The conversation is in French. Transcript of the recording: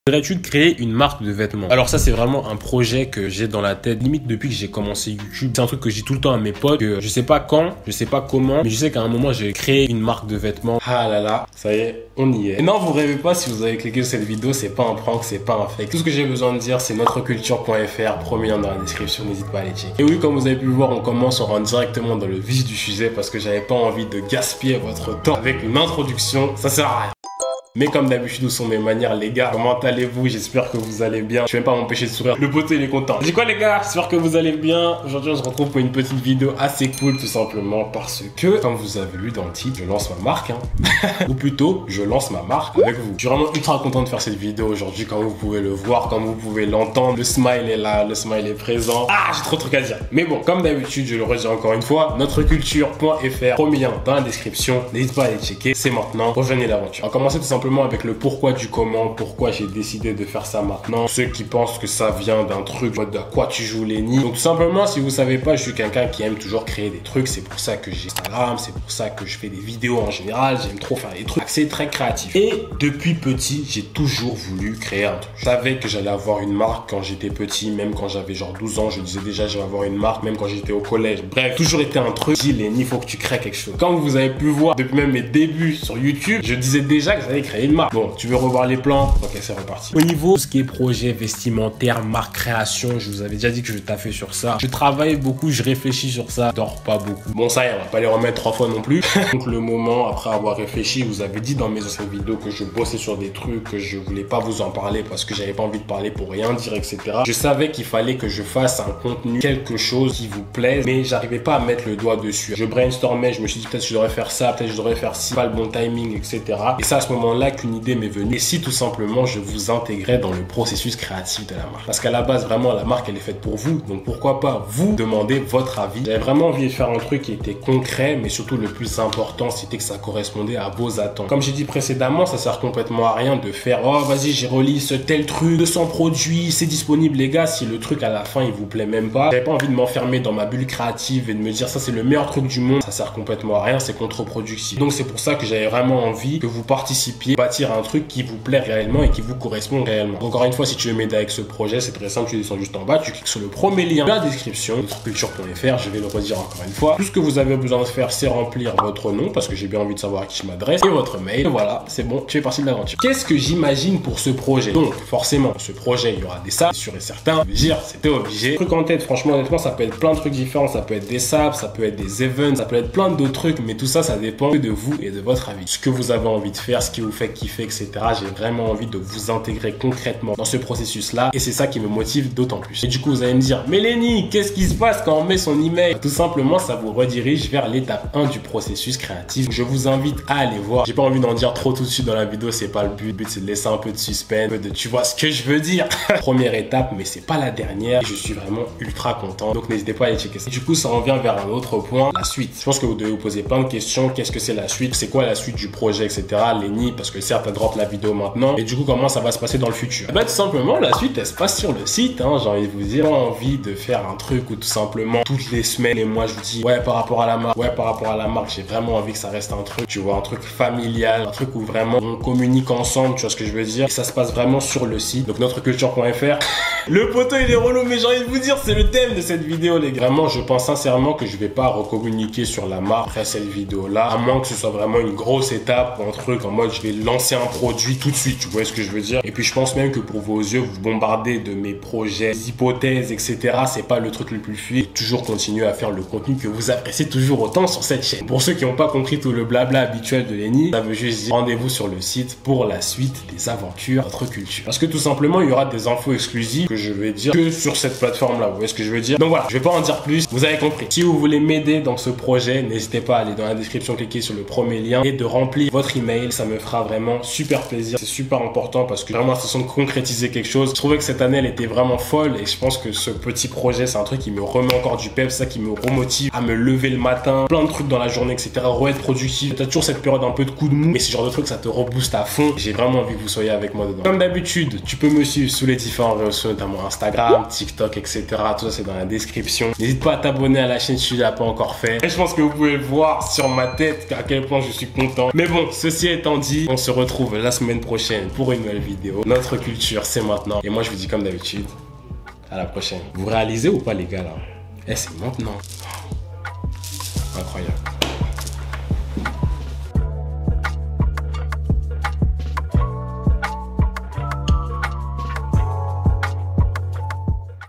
Voudrais-tu créer une marque de vêtements? Alors ça, c'est vraiment un projet que j'ai dans la tête, limite depuis que j'ai commencé YouTube. C'est un truc que je dis tout le temps à mes potes, que je sais pas quand, je sais pas comment, mais je sais qu'à un moment, j'ai créé une marque de vêtements. Ah là là, ça y est, on y est. Et non, vous rêvez pas, si vous avez cliqué sur cette vidéo, c'est pas un prank, c'est pas un fake. Tout ce que j'ai besoin de dire, c'est notreculture.fr, premier lien dans la description, n'hésite pas à aller checker. Et oui, comme vous avez pu le voir, on commence, on rentre directement dans le vif du sujet parce que j'avais pas envie de gaspiller votre temps avec une introduction, ça sert à rien. Mais comme d'habitude, où sont mes manières, les gars? Comment allez-vous? J'espère que vous allez bien. Je vais même pas m'empêcher de sourire. Le poteau, il est content. Dis quoi, les gars? J'espère que vous allez bien. Aujourd'hui, on se retrouve pour une petite vidéo assez cool, tout simplement parce que, comme vous avez vu dans le titre, je lance ma marque, ou plutôt, je lance ma marque avec vous. Je suis vraiment ultra content de faire cette vidéo aujourd'hui, comme vous pouvez le voir, comme vous pouvez l'entendre. Le smile est là, le smile est présent. Ah, j'ai trop de trucs à dire. Mais bon, comme d'habitude, je le redis encore une fois, notreculture.fr, premier lien dans la description. N'hésite pas à aller checker. C'est maintenant. Rejoignez l'aventure. On va commencer tout simplement avec le pourquoi du comment, pourquoi j'ai décidé de faire ça maintenant. Ceux qui pensent que ça vient d'un truc, mode à quoi tu joues Lenny. Donc tout simplement, si vous savez pas, je suis quelqu'un qui aime toujours créer des trucs. C'est pour ça que j'ai Instagram, c'est pour ça que je fais des vidéos en général. J'aime trop faire des trucs. C'est très créatif. Et depuis petit, j'ai toujours voulu créer un truc. Je savais que j'allais avoir une marque quand j'étais petit, même quand j'avais genre 12 ans, je disais déjà je vais avoir une marque, même quand j'étais au collège. Bref, toujours été un truc. Je dis Lenny, il faut que tu crées quelque chose. Comme vous avez pu voir depuis même mes débuts sur YouTube, je disais déjà que j'allais créer une marque. Bon, tu veux revoir les plans? Ok, c'est reparti. Au niveau de ce qui est projet vestimentaire, marque, création, je vous avais déjà dit que je taffais sur ça. Je travaille beaucoup, je réfléchis sur ça, je dors pas beaucoup. Bon, ça y est, on va pas les remettre 3 fois non plus. Donc le moment, après avoir réfléchi, vous avez dit dans mes anciennes vidéos que je bossais sur des trucs, que je voulais pas vous en parler parce que j'avais pas envie de parler pour rien dire, etc. Je savais qu'il fallait que je fasse un contenu, quelque chose qui vous plaise, mais j'arrivais pas à mettre le doigt dessus. Je brainstormais, je me suis dit peut-être je devrais faire ça, peut-être je devrais faire ci, pas le bon timing, etc. Et c'est à ce moment-là qu'une idée m'est venue. Et si tout simplement je vous intégrais dans le processus créatif de la marque. Parce qu'à la base, vraiment, la marque, elle est faite pour vous. Donc pourquoi pas vous demander votre avis. J'avais vraiment envie de faire un truc qui était concret, mais surtout le plus important, c'était que ça correspondait à vos attentes. Comme j'ai dit précédemment, ça sert complètement à rien de faire oh vas-y, j'ai relié ce tel truc, 200 produits, c'est disponible les gars, si le truc à la fin il vous plaît même pas. J'avais pas envie de m'enfermer dans ma bulle créative et de me dire ça c'est le meilleur truc du monde. Ça sert complètement à rien, c'est contre-productif. Donc c'est pour ça que j'avais vraiment envie que vous participiez, bâtir un truc qui vous plaît réellement et qui vous correspond réellement. Encore une fois, si tu veux m'aider avec ce projet, c'est très simple, tu descends juste en bas, tu cliques sur le premier lien dans la description, notreculture.fr, je vais le redire encore une fois. Tout ce que vous avez besoin de faire, c'est remplir votre nom, parce que j'ai bien envie de savoir à qui je m'adresse, et votre mail. Et voilà, c'est bon, tu fais partie de l'aventure. Qu'est-ce que j'imagine pour ce projet? Donc, forcément, ce projet, il y aura des saps, sûr et certain. Je veux dire, c'était obligé. Truc en tête, franchement, honnêtement, ça peut être plein de trucs différents. Ça peut être des saps, ça peut être des events, ça peut être plein d'autres trucs, mais tout ça, ça dépend de vous et de votre avis. Ce que vous avez envie de faire, ce qui vous fait kiffer, etc. J'ai vraiment envie de vous intégrer concrètement dans ce processus-là et c'est ça qui me motive d'autant plus. Et du coup, vous allez me dire, mais Lenny, qu'est-ce qui se passe quand on met son email? Tout simplement, ça vous redirige vers l'étape 1 du processus créatif. Je vous invite à aller voir. J'ai pas envie d'en dire trop tout de suite dans la vidéo, c'est pas le but. Le but, c'est de laisser un peu de suspense, un peu de tu vois ce que je veux dire. Première étape, mais c'est pas la dernière. Je suis vraiment ultra content. Donc, n'hésitez pas à aller checker ça. Et du coup, ça revient vers un autre point, la suite. Je pense que vous devez vous poser plein de questions. Qu'est-ce que c'est la suite? C'est quoi la suite du projet, etc. Lenny, parce que certes, elle drop la vidéo maintenant. Et du coup, comment ça va se passer dans le futur? Bah, tout simplement, la suite, elle se passe sur le site. J'ai envie de vous dire, j'ai envie de faire un truc où tout simplement, toutes les semaines, et moi, je vous dis, ouais, par rapport à la marque, j'ai vraiment envie que ça reste un truc, tu vois, un truc familial, un truc où vraiment on communique ensemble, tu vois ce que je veux dire? Et ça se passe vraiment sur le site. Donc, notreculture.fr. Le poteau, il est relou, mais j'ai envie de vous dire, c'est le thème de cette vidéo, les gars. Vraiment, je pense sincèrement que je vais pas recommuniquer sur la marque après cette vidéo-là, à moins que ce soit vraiment une grosse étape ou un truc en mode, je vais lancer un produit tout de suite, tu vois ce que je veux dire? Et puis, je pense même que pour vos yeux, vous bombardez de mes projets, des hypothèses, etc. C'est pas le truc le plus fluide. Toujours continuer à faire le contenu que vous appréciez toujours autant sur cette chaîne. Pour ceux qui n'ont pas compris tout le blabla habituel de Lenny, ça veut juste dire rendez-vous sur le site pour la suite des aventures Notreculture. Parce que tout simplement, il y aura des infos exclusives que je vais dire que sur cette plateforme-là. Vous voyez ce que je veux dire? Donc voilà, je vais pas en dire plus. Vous avez compris. Si vous voulez m'aider dans ce projet, n'hésitez pas à aller dans la description, cliquer sur le premier lien et de remplir votre email. Ça me fera vraiment super plaisir. C'est super important parce que vraiment, c'est de concrétiser quelque chose. Je trouvais que cette année, elle était vraiment folle et je pense que ce petit projet, c'est un truc qui me remet encore du pep, ça qui me remotive à me lever le matin, plein de trucs dans la journée, etc. Re-être productif. T'as toujours cette période un peu de coup de mou, mais ce genre de truc, ça te rebooste à fond. J'ai vraiment envie que vous soyez avec moi dedans. Comme d'habitude, tu peux me suivre sous les différents réseaux sociaux, notamment Instagram, TikTok, etc. Tout ça, c'est dans la description. N'hésite pas à t'abonner à la chaîne si tu l'as pas encore fait. Et je pense que vous pouvez voir sur ma tête à quel point je suis content. Mais bon, ceci étant dit, On se retrouve la semaine prochaine pour une nouvelle vidéo. Notre culture, c'est maintenant. Et moi, je vous dis comme d'habitude, à la prochaine. Vous réalisez ou pas, les gars, là? Eh, c'est maintenant. Incroyable.